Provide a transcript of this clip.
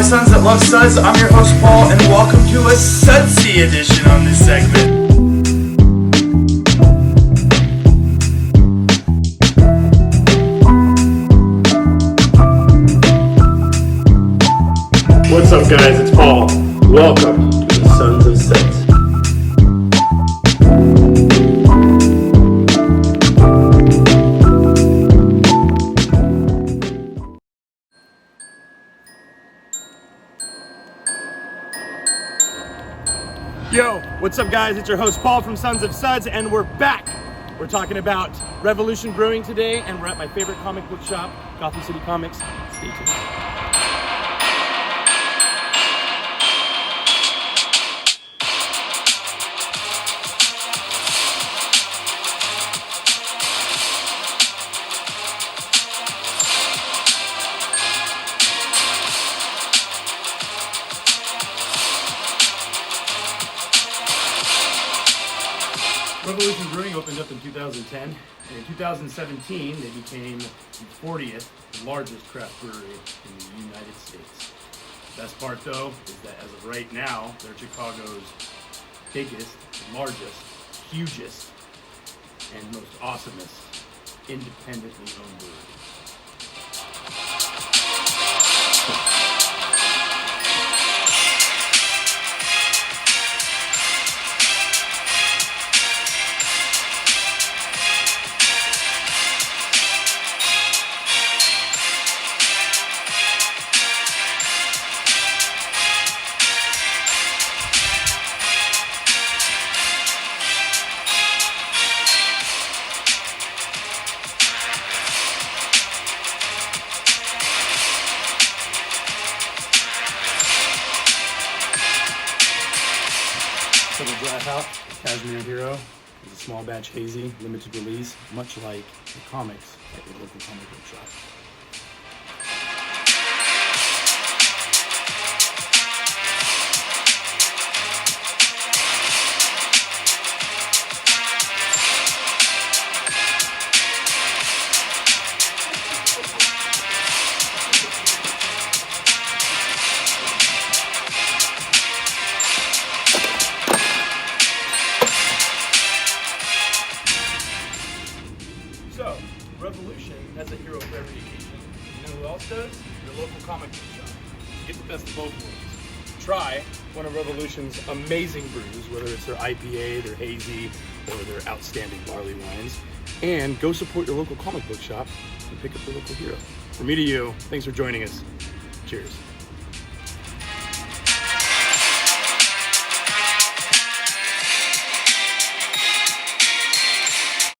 my sons that love Suds. I'm your host Paul, and welcome to a Sudsy edition on this segment. What's up, guys? It's Paul. Welcome to the Sons of Suds. Yo, what's up, guys? It's your host Paul from Sons of Suds, and we're back. We're talking about Revolution Brewing today, and we're at my favorite comic book shop, Gotham City Comics. Stay tuned. Revolution Brewing opened up in 2010, and in 2017 they became the 40th largest craft brewery in the United States. The best part, though, is that as of right now, they're Chicago's biggest, largest, hugest, and most awesomest independently owned brewery. So the dry hop, Cashmere Hero, is a small batch hazy, limited release, much like the comics at your local comic book shop. So, Revolution has a hero for every occasion. You know who else does? Your local comic book shop. Get the best of both worlds. Try one of Revolution's amazing brews, whether it's their IPA, their hazy, or their outstanding barley wines. And go support your local comic book shop and pick up the local hero. From me to you, thanks for joining us. Cheers.